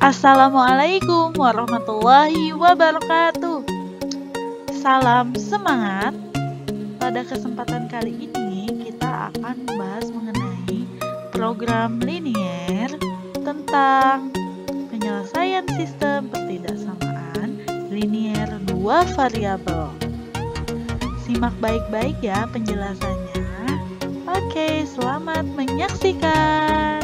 Assalamualaikum warahmatullahi wabarakatuh. Salam semangat. Pada kesempatan kali ini kita akan membahas mengenai program linier tentang penyelesaian sistem pertidaksamaan linier dua variabel. Simak baik-baik ya penjelasannya. Oke, selamat menyaksikan.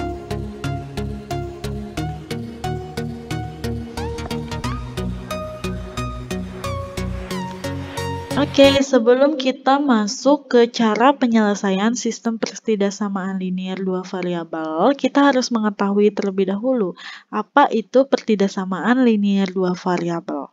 Oke, sebelum kita masuk ke cara penyelesaian sistem pertidaksamaan linier dua variabel, kita harus mengetahui terlebih dahulu apa itu pertidaksamaan linier dua variabel.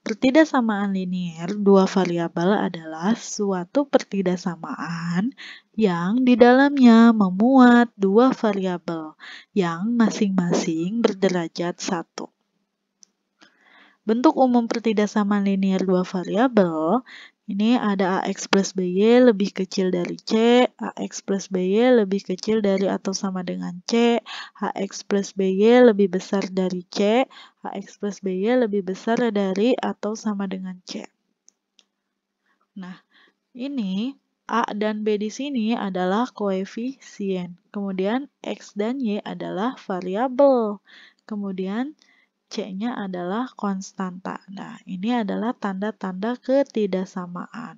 Pertidaksamaan linier dua variabel adalah suatu pertidaksamaan yang di dalamnya memuat dua variabel yang masing-masing berderajat 1. Bentuk umum pertidaksamaan linier dua variabel, ini ada AX plus BY lebih kecil dari C, AX plus BY lebih kecil dari atau sama dengan C, AX plus BY lebih besar dari C, AX plus BY lebih besar dari atau sama dengan C. Nah, ini A dan B di sini adalah koefisien. Kemudian X dan Y adalah variabel. Kemudian C-nya adalah konstanta. Nah, ini adalah tanda-tanda ketidaksamaan.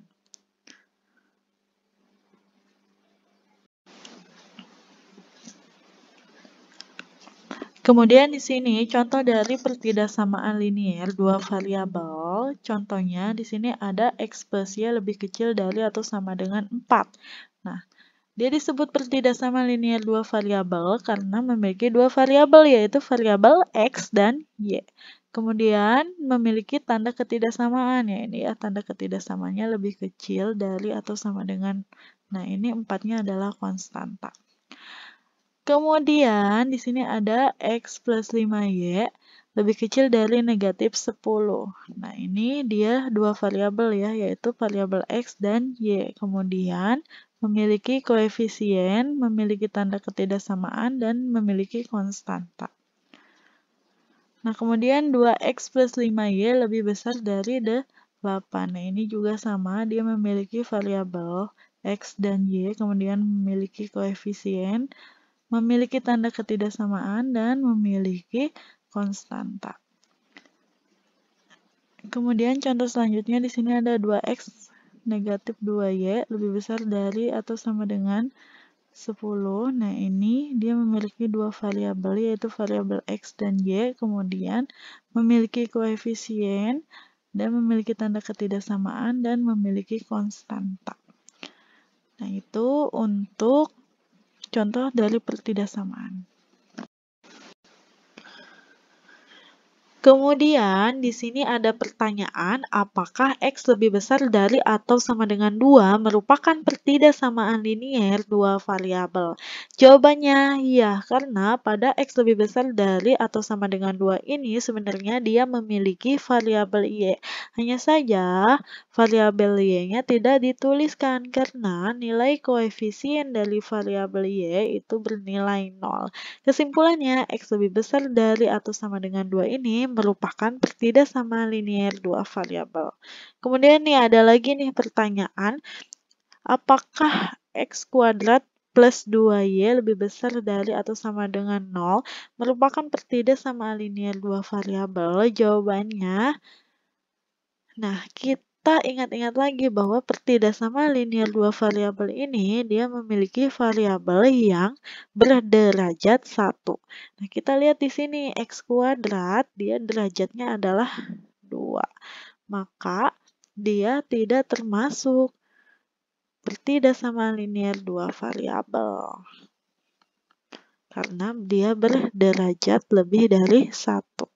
Kemudian di sini contoh dari pertidaksamaan linier dua variabel. Contohnya di sini ada X plus Y lebih kecil dari atau sama dengan 4. Nah, dia disebut pertidaksamaan linier dua variabel karena memiliki dua variabel, yaitu variabel X dan Y. Kemudian memiliki tanda ketidaksamaan, ya ini ya, tanda ketidaksamaannya lebih kecil dari atau sama dengan, nah ini 4-nya adalah konstanta. Kemudian di sini ada X plus 5Y lebih kecil dari negatif 10. Nah ini dia dua variabel ya, yaitu variabel X dan Y. Kemudian memiliki koefisien, memiliki tanda ketidaksamaan, dan memiliki konstanta. Nah, kemudian 2X plus 5Y lebih besar dari 8. Nah, ini juga sama, dia memiliki variabel X dan Y, kemudian memiliki koefisien, memiliki tanda ketidaksamaan, dan memiliki konstanta. Kemudian contoh selanjutnya di sini ada 2X negatif 2Y lebih besar dari atau sama dengan 10. Nah, ini dia memiliki dua variabel, yaitu variabel X dan Y, kemudian memiliki koefisien dan memiliki tanda ketidaksamaan dan memiliki konstanta. Nah, itu untuk contoh dari pertidaksamaan. Kemudian di sini ada pertanyaan, apakah X lebih besar dari atau sama dengan 2 merupakan pertidaksamaan linier dua variabel? Jawabannya ya, karena pada X lebih besar dari atau sama dengan 2 ini sebenarnya dia memiliki variabel Y. Hanya saja variabel Y-nya tidak dituliskan karena nilai koefisien dari variabel Y itu bernilai 0. Kesimpulannya, X lebih besar dari atau sama dengan 2 ini merupakan pertidaksamaan linier dua variabel. Kemudian nih ada lagi nih pertanyaan, apakah X kuadrat plus 2Y lebih besar dari atau sama dengan 0 merupakan pertidaksamaan linier dua variabel? Jawabannya, nah kita ingat-ingat lagi bahwa pertidaksamaan linier dua variabel ini dia memiliki variabel yang berderajat 1. Nah, kita lihat di sini X kuadrat dia derajatnya adalah 2. Maka dia tidak termasuk pertidaksamaan linier dua variabel. Karena dia berderajat lebih dari 1.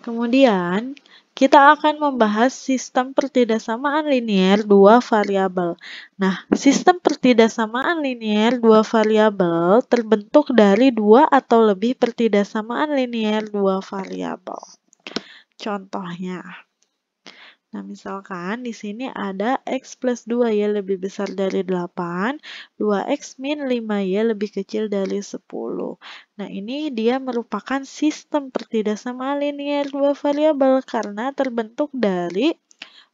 Kemudian, kita akan membahas sistem pertidaksamaan linier dua variabel. Nah, sistem pertidaksamaan linier dua variabel terbentuk dari dua atau lebih pertidaksamaan linier dua variabel. Contohnya, Nah, misalkan di sini ada X plus 2Y lebih besar dari 8, 2X min 5Y lebih kecil dari 10. Nah, ini dia merupakan sistem pertidaksamaan linier dua variabel karena terbentuk dari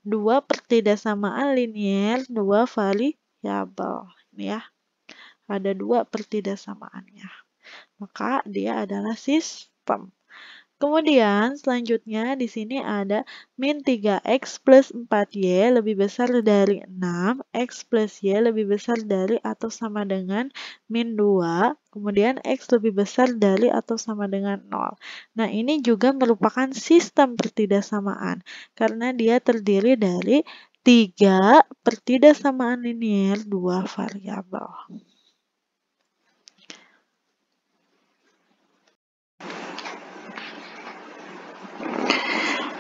dua pertidaksamaan linier dua variabel. Ini ya, ada dua pertidaksamaannya. Maka dia adalah sistem. Kemudian selanjutnya di sini ada min 3x plus 4y lebih besar dari 6, x plus y lebih besar dari atau sama dengan min 2, kemudian x lebih besar dari atau sama dengan 0. Nah, ini juga merupakan sistem pertidaksamaan karena dia terdiri dari 3 pertidaksamaan linier dua variabel.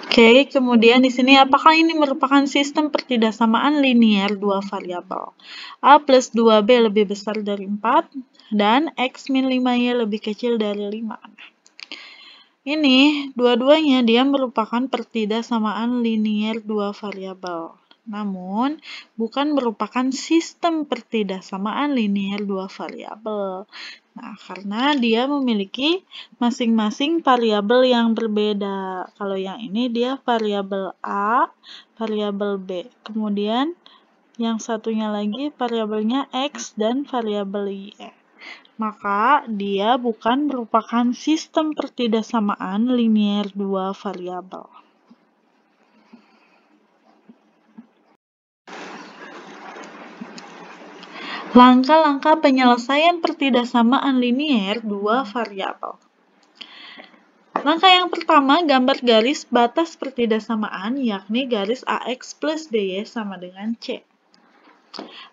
Oke, kemudian di sini apakah ini merupakan sistem pertidaksamaan linier dua variabel? A plus 2B lebih besar dari 4 dan X min 5Y lebih kecil dari 5. Ini dua-duanya dia merupakan pertidaksamaan linier dua variabel. Namun, bukan merupakan sistem pertidaksamaan linier dua variabel. Nah, karena dia memiliki masing-masing variabel yang berbeda. Kalau yang ini dia variabel A, variabel B. Kemudian yang satunya lagi variabelnya X dan variabel Y. Maka dia bukan merupakan sistem pertidaksamaan linier dua variabel. Langkah-langkah penyelesaian pertidaksamaan linier dua variabel. Langkah yang pertama, gambar garis batas pertidaksamaan, yakni garis AX plus BY sama dengan C.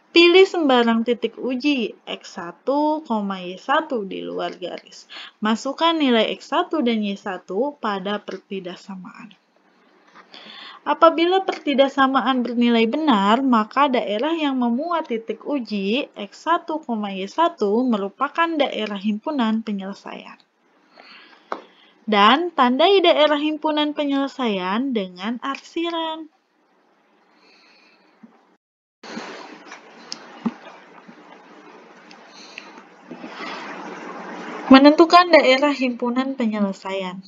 Pilih sembarang titik uji X1, Y1 di luar garis. Masukkan nilai X1 dan Y1 pada pertidaksamaan. Apabila pertidaksamaan bernilai benar, maka daerah yang memuat titik uji X1, Y1 merupakan daerah himpunan penyelesaian. Dan tandai daerah himpunan penyelesaian dengan arsiran. Menentukan daerah himpunan penyelesaian.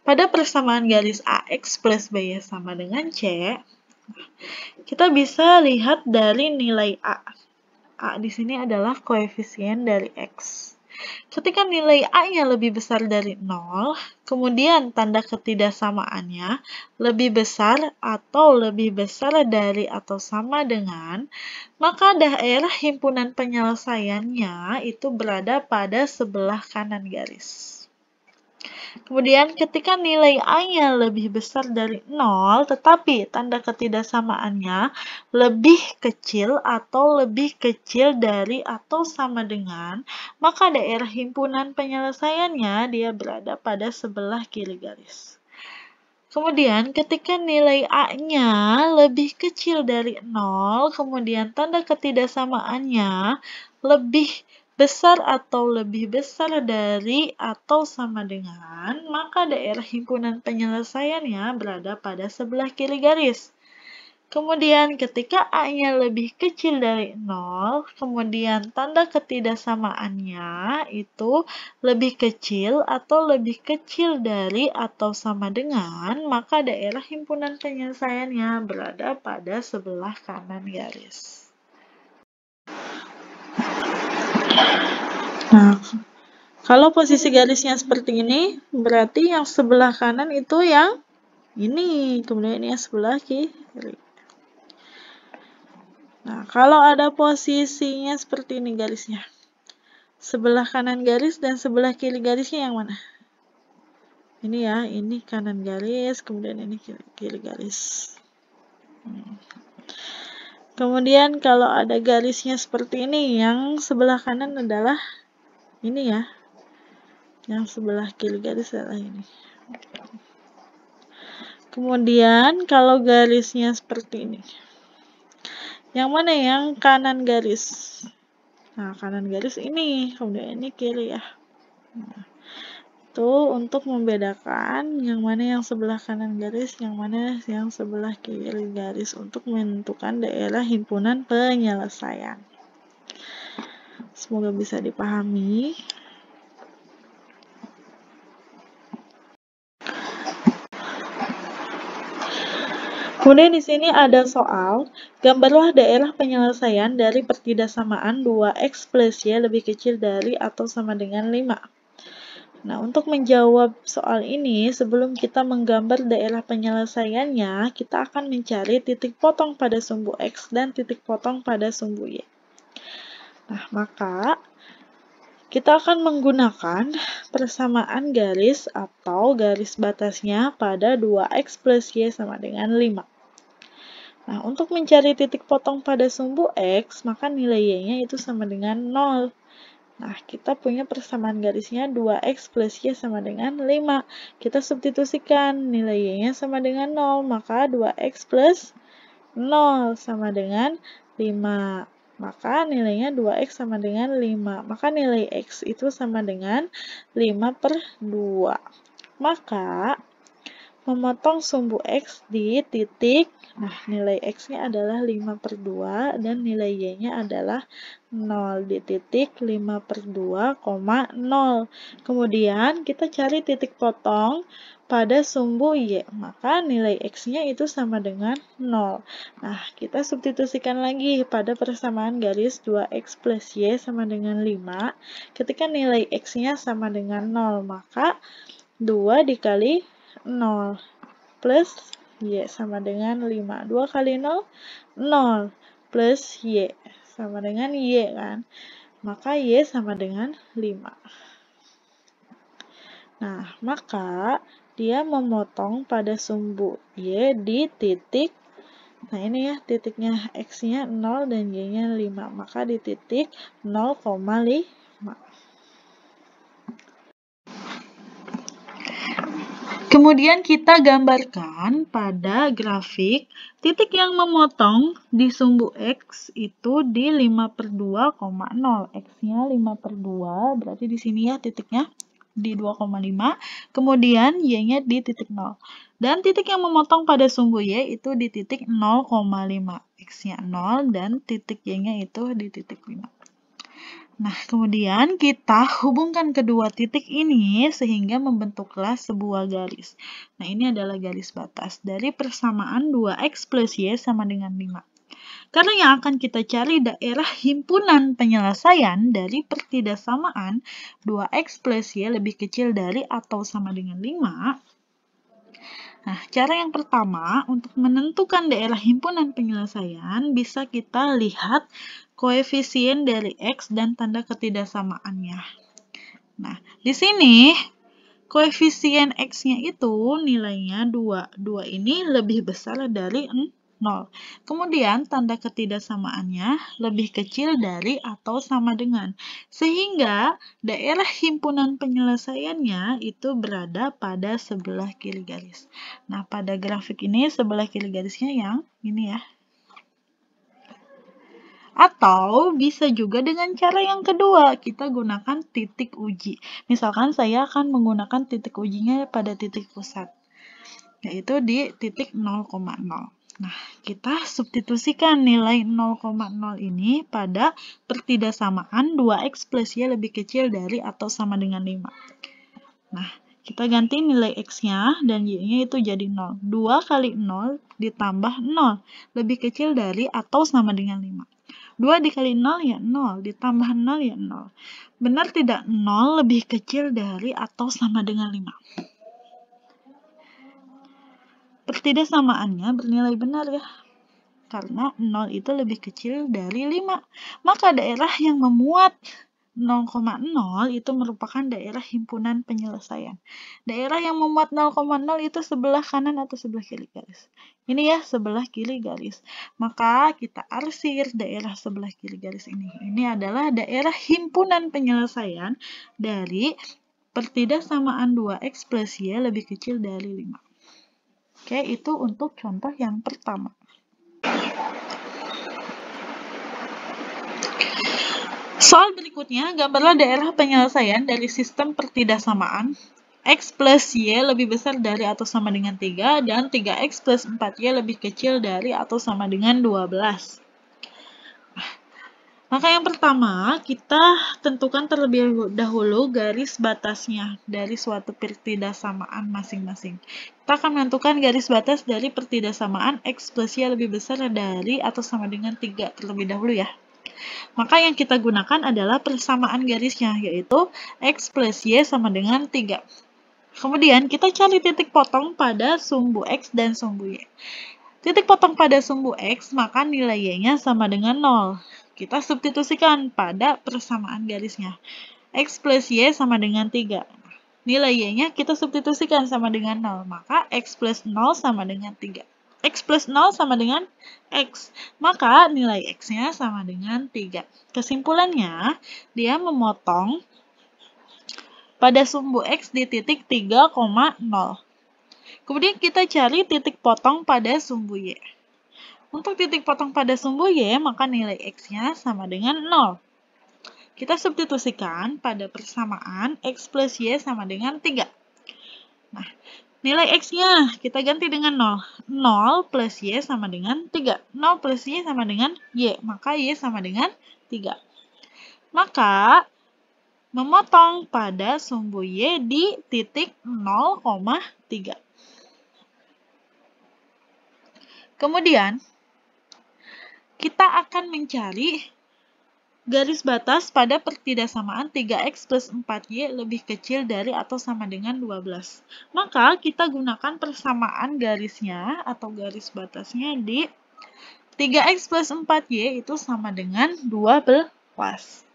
Pada persamaan garis AX plus BY sama dengan C, kita bisa lihat dari nilai A. A di sini adalah koefisien dari X. Ketika nilai A-nya lebih besar dari 0, kemudian tanda ketidaksamaannya lebih besar atau lebih besar dari atau sama dengan, maka daerah himpunan penyelesaiannya itu berada pada sebelah kanan garis. Kemudian ketika nilai A-nya lebih besar dari 0, tetapi tanda ketidaksamaannya lebih kecil atau lebih kecil dari atau sama dengan, maka daerah himpunan penyelesaiannya dia berada pada sebelah kiri garis. Kemudian ketika nilai A-nya lebih kecil dari 0, kemudian tanda ketidaksamaannya lebih besar atau lebih besar dari atau sama dengan, maka daerah himpunan penyelesaiannya berada pada sebelah kiri garis. Kemudian ketika A-nya lebih kecil dari 0, kemudian tanda ketidaksamaannya itu lebih kecil atau lebih kecil dari atau sama dengan, maka daerah himpunan penyelesaiannya berada pada sebelah kanan garis. Nah, kalau posisi garisnya seperti ini, berarti yang sebelah kanan itu yang ini, kemudian ini yang sebelah kiri. Nah, kalau ada posisinya seperti ini garisnya, sebelah kanan garis dan sebelah kiri garisnya yang mana? Ini ya, ini kanan garis, kemudian ini kiri garis. Kemudian kalau ada garisnya seperti ini, yang sebelah kanan adalah ini ya, yang sebelah kiri garis adalah ini. Kemudian kalau garisnya seperti ini, yang mana yang kanan garis? Nah, kanan garis ini, kemudian ini kiri ya. Nah, Itu untuk membedakan yang mana yang sebelah kanan garis, yang mana yang sebelah kiri garis untuk menentukan daerah himpunan penyelesaian. Semoga bisa dipahami. Kemudian di sini ada soal, gambarlah daerah penyelesaian dari pertidaksamaan 2x plus y lebih kecil dari atau sama dengan 5. Nah, untuk menjawab soal ini, sebelum kita menggambar daerah penyelesaiannya, kita akan mencari titik potong pada sumbu x dan titik potong pada sumbu y. Nah, maka kita akan menggunakan persamaan garis atau garis batasnya pada 2x plus y sama dengan 5. Nah, untuk mencari titik potong pada sumbu x, maka nilai y-nya itu sama dengan 0. Nah, kita punya persamaan garisnya 2x plus y sama dengan 5. Kita substitusikan nilai y-nya sama dengan 0, maka 2x plus 0 sama dengan 5. Maka nilainya 2x sama dengan 5. Maka nilai x itu sama dengan 5/2. Maka memotong sumbu x di titik, nah nilai x-nya adalah 5/2 dan nilai y-nya adalah 0 di titik 5/2, 0. Kemudian kita cari titik potong pada sumbu y, maka nilai x-nya itu sama dengan 0. Nah, kita substitusikan lagi pada persamaan garis 2x plus y sama dengan 5. Ketika nilai x-nya sama dengan 0, maka 2 dikali 0 plus y sama dengan 5. 2 kali 0, 0 plus y sama dengan y kan. Maka y sama dengan 5. Nah, maka dia memotong pada sumbu y di titik, nah ini ya titiknya x-nya 0 dan y-nya 5. Maka di titik 0,5. Kemudian kita gambarkan pada grafik titik yang memotong di sumbu x itu di 5/2, 0. X-nya 5/2, berarti di sini ya titiknya di 2,5. Kemudian y-nya di titik 0. Dan titik yang memotong pada sumbu y itu di titik 0,5. X-nya 0 dan titik y-nya itu di titik 5. Nah, kemudian kita hubungkan kedua titik ini sehingga membentuklah sebuah garis. Nah, ini adalah garis batas dari persamaan 2x plus y sama dengan 5. Karena yang akan kita cari daerah himpunan penyelesaian dari pertidaksamaan 2x plus y lebih kecil dari atau sama dengan 5. Nah, cara yang pertama untuk menentukan daerah himpunan penyelesaian bisa kita lihat koefisien dari x dan tanda ketidaksamaannya. Nah, di sini koefisien x-nya itu nilainya 2. 2 ini lebih besar dari 0. Kemudian tanda ketidaksamaannya lebih kecil dari atau sama dengan. Sehingga daerah himpunan penyelesaiannya itu berada pada sebelah kiri garis. Nah, pada grafik ini sebelah kiri garisnya yang ini ya. Atau bisa juga dengan cara yang kedua, kita gunakan titik uji. Misalkan saya akan menggunakan titik ujinya pada titik pusat, yaitu di titik 0,0. Nah, kita substitusikan nilai 0,0 ini pada pertidaksamaan 2x plus y lebih kecil dari atau sama dengan 5. Nah, kita ganti nilai x-nya dan y-nya itu jadi 0. 2 kali 0 ditambah 0 lebih kecil dari atau sama dengan 5. 2 dikali 0 ya 0, ditambah 0 ya 0. Benar tidak 0 lebih kecil dari atau sama dengan 5? Pertidaksamaannya bernilai benar ya, karena 0 itu lebih kecil dari 5. Maka daerah yang memuat 0,0 itu merupakan daerah himpunan penyelesaian. Daerah yang memuat 0,0 itu sebelah kanan atau sebelah kiri garis. Ini ya sebelah kiri garis. Maka kita arsir daerah sebelah kiri garis ini. Ini adalah daerah himpunan penyelesaian dari pertidaksamaan 2x plus y lebih kecil dari 5. Oke, itu untuk contoh yang pertama. Soal berikutnya, gambarlah daerah penyelesaian dari sistem pertidaksamaan X plus Y lebih besar dari atau sama dengan 3, dan 3X plus 4Y lebih kecil dari atau sama dengan 12. Maka yang pertama, kita tentukan terlebih dahulu garis batasnya dari suatu pertidasamaan masing-masing. Kita akan menentukan garis batas dari pertidasamaan X plus Y lebih besar dari atau sama dengan 3 terlebih dahulu ya. Maka yang kita gunakan adalah persamaan garisnya, yaitu X plus Y sama dengan 3. Kemudian kita cari titik potong pada sumbu X dan sumbu Y. Titik potong pada sumbu X, maka nilai Y-nya sama dengan 0. Kita substitusikan pada persamaan garisnya. X plus Y sama dengan 3. Nilai Y-nya kita substitusikan sama dengan 0. Maka X plus 0 sama dengan 3. X plus 0 sama dengan X. Maka nilai X-nya sama dengan 3. Kesimpulannya, dia memotong pada sumbu X di titik 3,0. Kemudian kita cari titik potong pada sumbu Y. Untuk titik potong pada sumbu Y, maka nilai X-nya sama dengan 0. Kita substitusikan pada persamaan X plus Y sama dengan 3. Nah, nilai X-nya kita ganti dengan 0. 0 plus Y sama dengan 3. 0 plus Y sama dengan Y, maka Y sama dengan 3. Maka, memotong pada sumbu Y di titik 0,3. Kemudian, kita akan mencari garis batas pada pertidasamaan 3X plus 4Y lebih kecil dari atau sama dengan 12. Maka, kita gunakan persamaan garisnya atau garis batasnya di 3X plus 4Y itu sama dengan 12.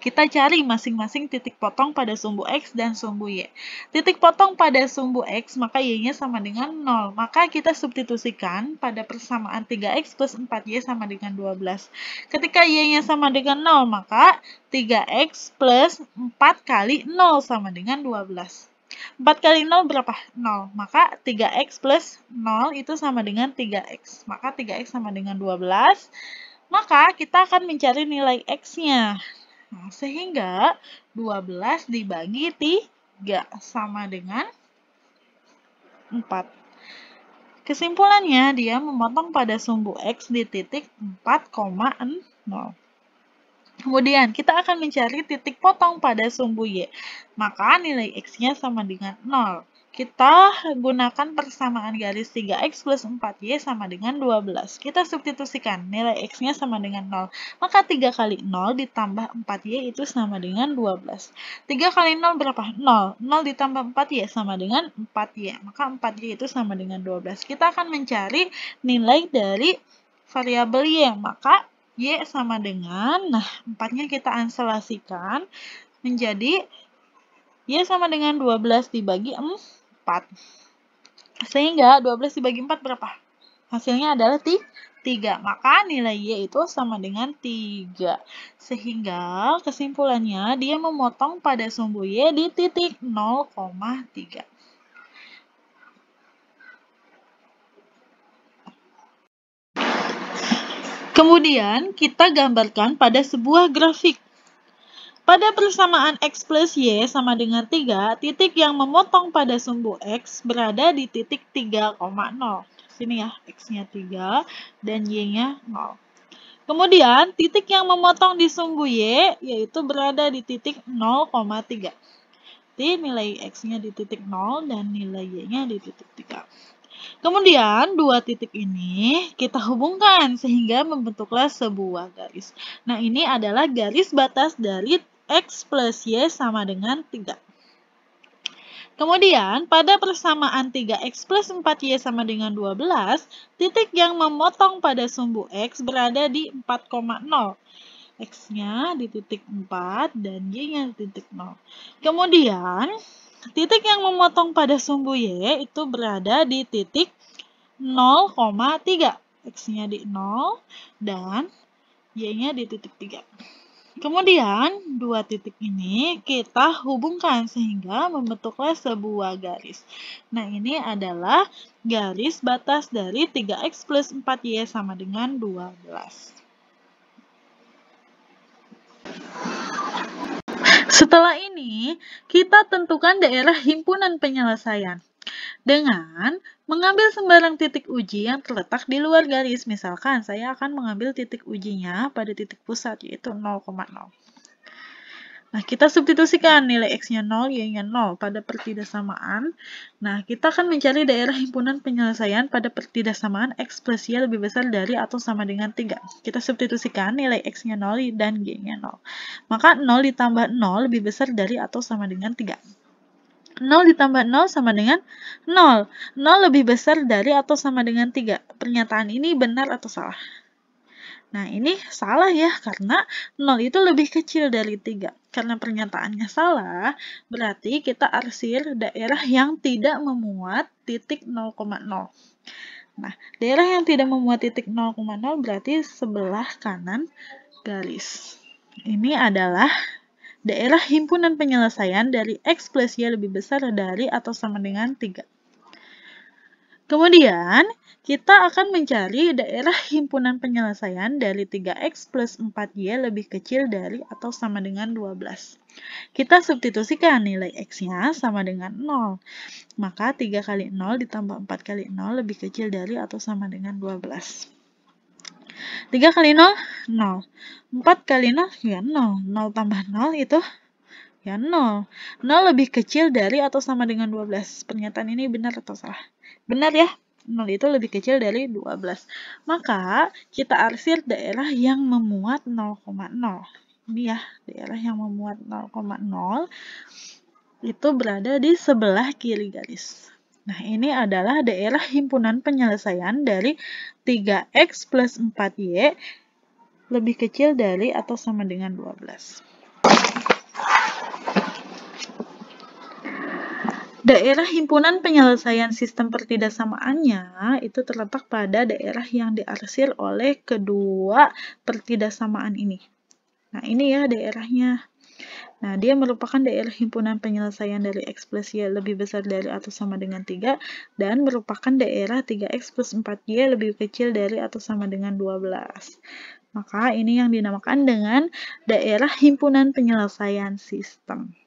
Kita cari masing-masing titik potong pada sumbu X dan sumbu Y. Titik potong pada sumbu X, maka Y-nya sama dengan 0. Maka kita substitusikan pada persamaan 3X plus 4Y sama dengan 12. Ketika Y-nya sama dengan 0, maka 3X plus 4 kali 0 sama dengan 12. 4 kali 0 berapa? 0. Maka 3X plus 0 itu sama dengan 3X. Maka 3X sama dengan 12. Maka kita akan mencari nilai X-nya. Nah, sehingga 12 dibagi 3 sama dengan 4. Kesimpulannya, dia memotong pada sumbu X di titik 4,0. Kemudian, kita akan mencari titik potong pada sumbu Y. Maka nilai X-nya sama dengan 0. Kita gunakan persamaan garis 3X plus 4Y sama dengan 12. Kita substitusikan, nilai X-nya sama dengan 0. Maka 3 kali 0 ditambah 4Y itu sama dengan 12. 3 kali 0 berapa? 0. 0 ditambah 4Y sama dengan 4Y. Maka 4Y itu sama dengan 12. Kita akan mencari nilai dari variabel Y. Maka Y sama dengan, nah 4-nya kita anselasikan menjadi Y sama dengan 12 dibagi 4. Sehingga 12 dibagi 4 berapa? Hasilnya adalah 3. Maka nilai Y itu sama dengan 3. Sehingga kesimpulannya dia memotong pada sumbu Y di titik 0,3. Kemudian kita gambarkan pada sebuah grafik. Pada persamaan X plus Y sama dengan 3, titik yang memotong pada sumbu X berada di titik 3,0. Sini ya, X-nya 3 dan Y-nya 0. Kemudian, titik yang memotong di sumbu Y yaitu berada di titik 0,3. Jadi, nilai X-nya di titik 0 dan nilai Y-nya di titik 3. Kemudian, dua titik ini kita hubungkan sehingga membentuklah sebuah garis. Nah, ini adalah garis batas dari X plus Y sama dengan 3. Kemudian, pada persamaan 3X plus 4Y sama dengan 12, titik yang memotong pada sumbu X berada di 4,0. X-nya di titik 4 dan Y-nya di titik 0. Kemudian, titik yang memotong pada sumbu Y itu berada di titik 0,3. X-nya di 0 dan Y-nya di titik 3. Kemudian, dua titik ini kita hubungkan sehingga membentuklah sebuah garis. Nah, ini adalah garis batas dari 3X plus 4Y sama dengan 12. Setelah ini, kita tentukan daerah himpunan penyelesaian dengan mengambil sembarang titik uji yang terletak di luar garis. Misalkan, saya akan mengambil titik ujinya pada titik pusat, yaitu 0,0. Nah, kita substitusikan nilai X-nya 0, Y-nya 0 pada pertidaksamaan. Nah, kita akan mencari daerah himpunan penyelesaian pada pertidaksamaan X plus Y lebih besar dari atau sama dengan 3. Kita substitusikan nilai X-nya 0 dan Y-nya 0. Maka 0 ditambah 0 lebih besar dari atau sama dengan 3. 0 ditambah 0 sama dengan 0. 0 lebih besar dari atau sama dengan 3. Pernyataan ini benar atau salah? Nah, ini salah ya, karena 0 itu lebih kecil dari 3. Karena pernyataannya salah, berarti kita arsir daerah yang tidak memuat titik 0,0. Nah, daerah yang tidak memuat titik 0,0 berarti sebelah kanan garis. Ini adalah daerah himpunan penyelesaian dari X plus Y lebih besar dari atau sama dengan 3. Kemudian, kita akan mencari daerah himpunan penyelesaian dari 3X plus 4Y lebih kecil dari atau sama dengan 12. Kita substitusikan nilai X-nya sama dengan 0. Maka 3 kali 0 ditambah 4 kali 0 lebih kecil dari atau sama dengan 12. 3 kali 0, 0. 4 kali 0, ya 0. 0 tambah 0 itu ya 0. 0 lebih kecil dari atau sama dengan 12. Pernyataan ini benar atau salah? Benar ya, 0 itu lebih kecil dari 12. Maka, kita arsir daerah yang memuat 0,0. Ini ya, daerah yang memuat 0,0 itu berada di sebelah kiri garis. Nah, ini adalah daerah himpunan penyelesaian dari 3X plus 4Y lebih kecil dari atau sama dengan 12. Daerah himpunan penyelesaian sistem pertidaksamaannya itu terletak pada daerah yang diarsir oleh kedua pertidaksamaan ini. Nah, ini ya daerahnya. Nah, dia merupakan daerah himpunan penyelesaian dari X plus Y lebih besar dari atau sama dengan 3 dan merupakan daerah 3X plus 4Y lebih kecil dari atau sama dengan 12. Maka ini yang dinamakan dengan daerah himpunan penyelesaian sistem.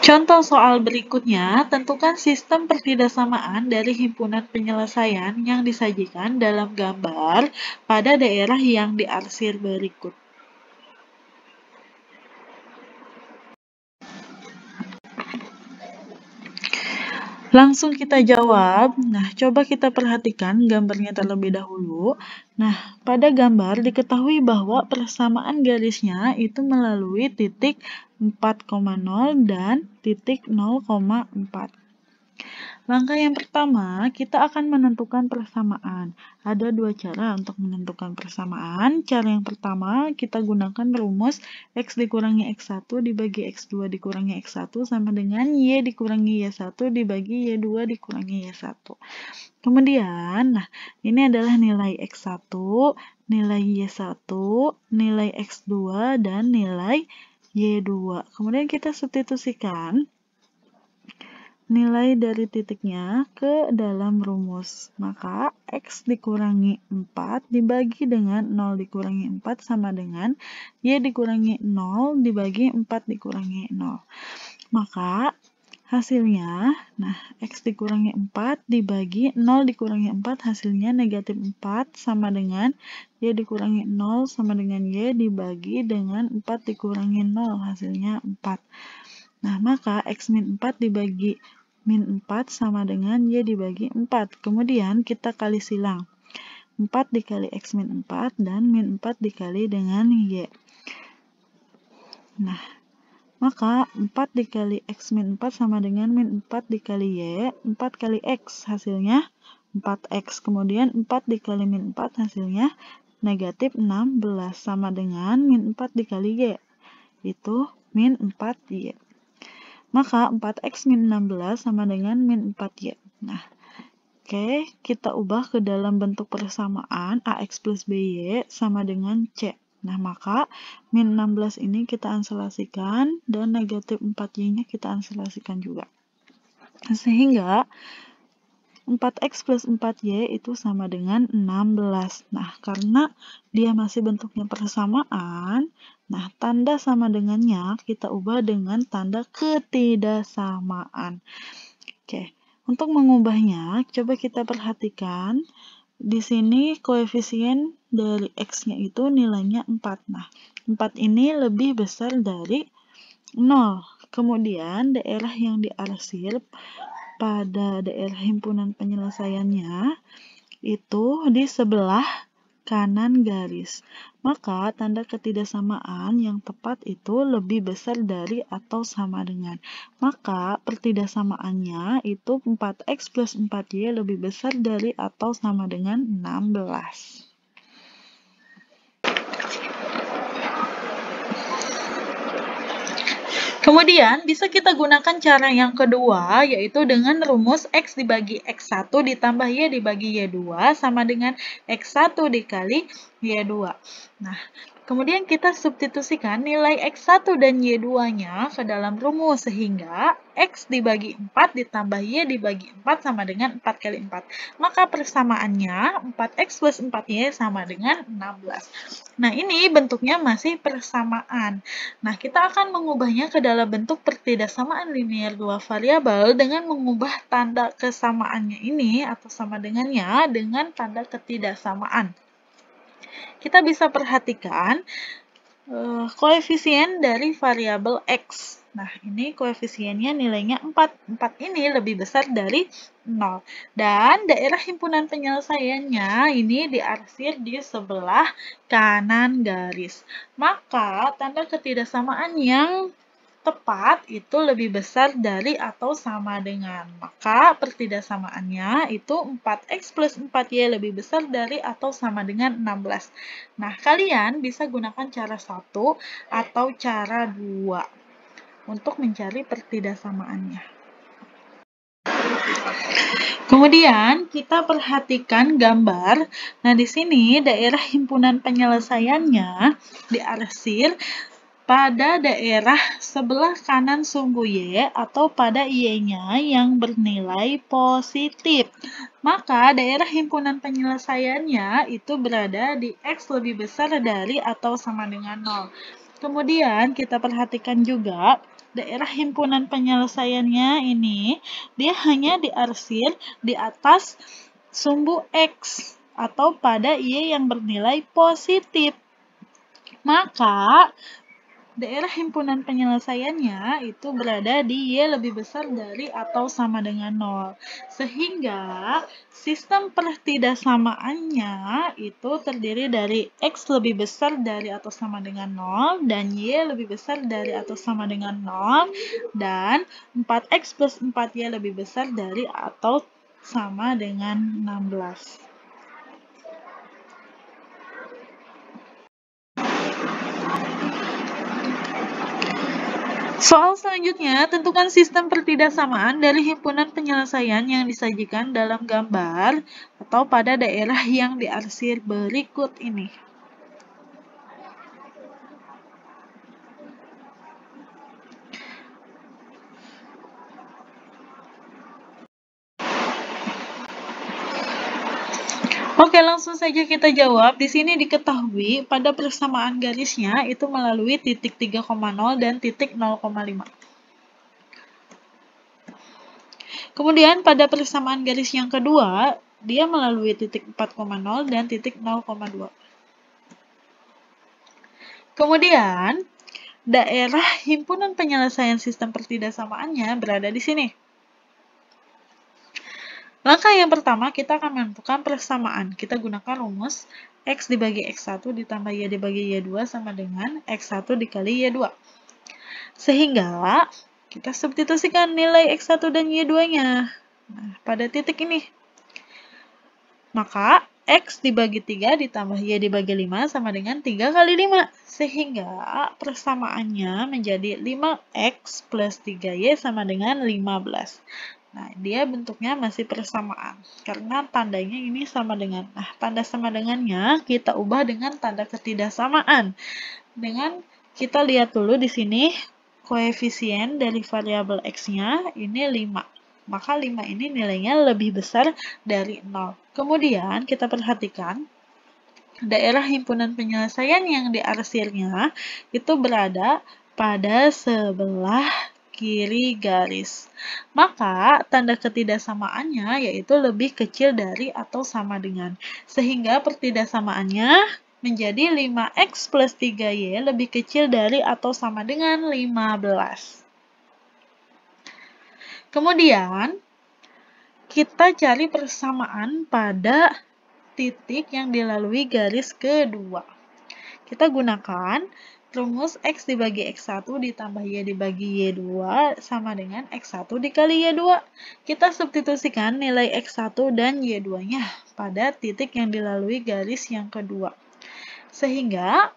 Contoh soal berikutnya, tentukan sistem pertidaksamaan dari himpunan penyelesaian yang disajikan dalam gambar pada daerah yang diarsir berikut. Langsung kita jawab. Nah, coba kita perhatikan gambarnya terlebih dahulu. Nah, pada gambar diketahui bahwa persamaan garisnya itu melalui titik 4,0 dan titik 0,4. Langkah yang pertama, kita akan menentukan persamaan. Ada dua cara untuk menentukan persamaan. Cara yang pertama, kita gunakan rumus X dikurangi X1 dibagi X2 dikurangi X1 sama dengan Y dikurangi Y1 dibagi Y2 dikurangi Y1. Kemudian, nah, ini adalah nilai X1, nilai Y1, nilai X2, dan nilai Y2. Kemudian kita substitusikan nilai dari titiknya ke dalam rumus. Maka X dikurangi 4 dibagi dengan 0 dikurangi 4 sama dengan Y dikurangi 0 dibagi 4 dikurangi 0. Maka hasilnya, nah X dikurangi 4 dibagi 0 dikurangi 4 hasilnya negatif 4 sama dengan Y dikurangi 0 sama dengan Y dibagi dengan 4 dikurangi 0 hasilnya 4. Nah, maka X min 4 dibagi min 4 sama dengan Y dibagi 4. Kemudian kita kali silang. 4 dikali X min 4 dan min 4 dikali dengan Y. Nah, maka 4 dikali X min 4 sama dengan min 4 dikali Y. 4 kali X hasilnya 4X. Kemudian 4 dikali min 4 hasilnya negatif 16 sama dengan min 4 dikali Y. Itu min 4Y. Maka 4X min 16 sama dengan min 4Y. Nah, oke, kita ubah ke dalam bentuk persamaan AX plus BY sama dengan C. Nah, maka min 16 ini kita anselasikan dan negatif 4Y-nya kita anselasikan juga. Sehingga 4x plus 4y itu sama dengan 16. Nah, karena dia masih bentuknya persamaan, nah tanda sama dengannya kita ubah dengan tanda ketidaksamaan. Oke, untuk mengubahnya, coba kita perhatikan. Di sini koefisien dari x-nya itu nilainya 4. Nah, 4 ini lebih besar dari 0. Kemudian daerah yang diarsir pada daerah himpunan penyelesaiannya itu di sebelah kanan garis. Maka tanda ketidaksamaan yang tepat itu lebih besar dari atau sama dengan. Maka pertidaksamaannya itu 4x plus 4y lebih besar dari atau sama dengan 16. Kemudian, bisa kita gunakan cara yang kedua, yaitu dengan rumus X dibagi X1 ditambah Y dibagi Y2 sama dengan X1 dikali Y2. Nah, kemudian kita substitusikan nilai X1 dan Y2-nya ke dalam rumus, sehingga X dibagi 4 ditambah Y dibagi 4 sama dengan 4 kali 4. Maka persamaannya 4X plus 4Y sama dengan 16. Nah, ini bentuknya masih persamaan. Nah, kita akan mengubahnya ke dalam bentuk pertidaksamaan linear dua variabel dengan mengubah tanda kesamaannya ini atau sama dengannya dengan tanda ketidaksamaan. Kita bisa perhatikan koefisien dari variabel X. Nah, ini koefisiennya nilainya 4. 4 ini lebih besar dari 0. Dan daerah himpunan penyelesaiannya ini diarsir di sebelah kanan garis. Maka, tanda ketidaksamaan yang tepat itu lebih besar dari atau sama dengan. Maka pertidaksamaannya itu 4x plus 4y lebih besar dari atau sama dengan 16. Nah, kalian bisa gunakan cara 1 atau cara 2 untuk mencari pertidaksamaannya. Kemudian kita perhatikan gambar. Nah, di sini daerah himpunan penyelesaiannya diarsir pada daerah sebelah kanan sumbu Y atau pada Y-nya yang bernilai positif. Maka daerah himpunan penyelesaiannya itu berada di X lebih besar dari atau sama dengan 0. Kemudian kita perhatikan juga daerah himpunan penyelesaiannya ini dia hanya diarsir di atas sumbu X atau pada Y yang bernilai positif. Maka daerah himpunan penyelesaiannya itu berada di Y lebih besar dari atau sama dengan 0. Sehingga sistem pertidaksamaannya itu terdiri dari X lebih besar dari atau sama dengan 0 dan Y lebih besar dari atau sama dengan 0 dan 4X plus 4Y lebih besar dari atau sama dengan 16. Soal selanjutnya, tentukan sistem pertidaksamaan dari himpunan penyelesaian yang disajikan dalam gambar atau pada daerah yang diarsir berikut ini. Oke, langsung saja kita jawab. Di sini diketahui pada persamaan garisnya itu melalui titik 3,0 dan titik 0,5. Kemudian pada persamaan garis yang kedua, dia melalui titik 4,0 dan titik 0,2. Kemudian, daerah himpunan penyelesaian sistem pertidaksamaannya berada di sini. Langkah yang pertama, kita akan menentukan persamaan. Kita gunakan rumus X dibagi X1 ditambah Y dibagi Y2 sama dengan X1 dikali Y2. Sehingga, kita substitusikan nilai X1 dan Y2-nya. Nah, pada titik ini. Maka, X dibagi 3 ditambah Y dibagi 5 sama dengan 3 kali 5. Sehingga persamaannya menjadi 5X plus 3Y sama dengan 15. Nah, dia bentuknya masih persamaan. Karena tandanya ini sama dengan. Nah, tanda sama dengannya kita ubah dengan tanda ketidaksamaan. Dengan kita lihat dulu di sini koefisien dari variabel X-nya ini 5. maka 5 ini nilainya lebih besar dari 0. Kemudian kita perhatikan daerah himpunan penyelesaian yang diarsirnya itu berada pada sebelah kiri garis. Maka tanda ketidaksamaannya yaitu lebih kecil dari atau sama dengan. Sehingga pertidaksamaannya menjadi 5x plus 3y lebih kecil dari atau sama dengan 15. Kemudian, kita cari persamaan pada titik yang dilalui garis kedua. Kita gunakan rumus X dibagi X1 ditambah Y dibagi Y2 sama dengan X1 dikali Y2. Kita substitusikan nilai X1 dan Y2-nya pada titik yang dilalui garis yang kedua. Sehingga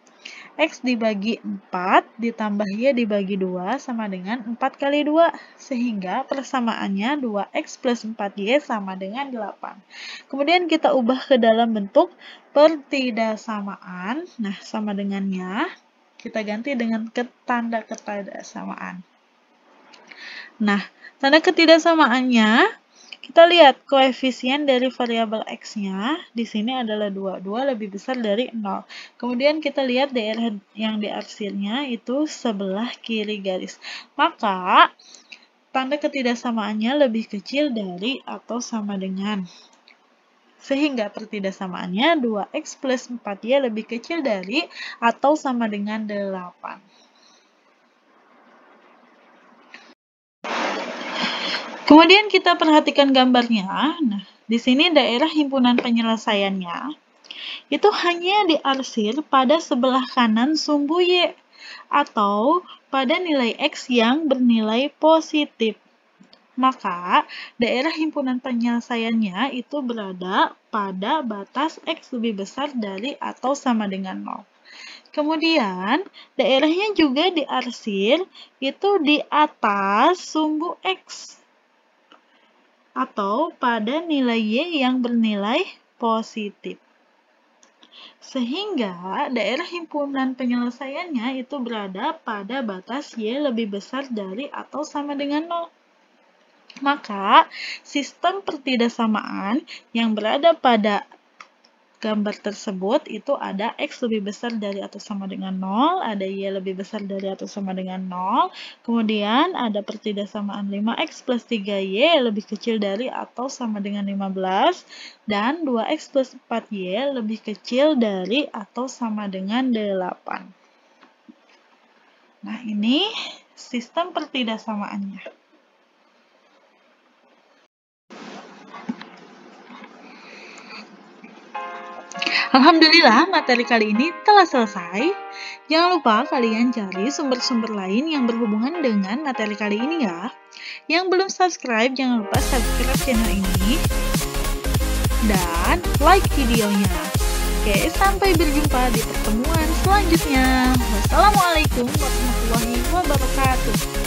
X dibagi 4 ditambah Y dibagi 2 sama dengan 4 kali 2. Sehingga persamaannya 2X plus 4Y sama dengan 8. Kemudian kita ubah ke dalam bentuk pertidaksamaan. Nah, sama dengannya kita ganti dengan tanda ketidaksamaan. Nah, tanda ketidaksamaannya kita lihat koefisien dari variabel X-nya di sini adalah 2. 2 lebih besar dari 0. Kemudian kita lihat daerah yang diarsirnya itu sebelah kiri garis. Maka tanda ketidaksamaannya lebih kecil dari atau sama dengan. Sehingga pertidaksamaannya 2X plus 4Y lebih kecil dari atau sama dengan 8. Kemudian kita perhatikan gambarnya. Nah, di sini daerah himpunan penyelesaiannya itu hanya diarsir pada sebelah kanan sumbu Y atau pada nilai X yang bernilai positif. Maka, daerah himpunan penyelesaiannya itu berada pada batas X lebih besar dari atau sama dengan 0. Kemudian, daerahnya juga diarsir itu di atas sumbu X atau pada nilai Y yang bernilai positif. Sehingga daerah himpunan penyelesaiannya itu berada pada batas Y lebih besar dari atau sama dengan 0. Maka, sistem pertidaksamaan yang berada pada gambar tersebut itu ada X lebih besar dari atau sama dengan 0, ada Y lebih besar dari atau sama dengan 0, kemudian ada pertidaksamaan 5X plus 3Y lebih kecil dari atau sama dengan 15, dan 2X plus 4Y lebih kecil dari atau sama dengan 8. Nah, ini sistem pertidaksamaannya. Alhamdulillah, materi kali ini telah selesai. Jangan lupa kalian cari sumber-sumber lain yang berhubungan dengan materi kali ini ya. Yang belum subscribe, jangan lupa subscribe channel ini. Dan like videonya. Oke, sampai berjumpa di pertemuan selanjutnya. Wassalamualaikum warahmatullahi wabarakatuh.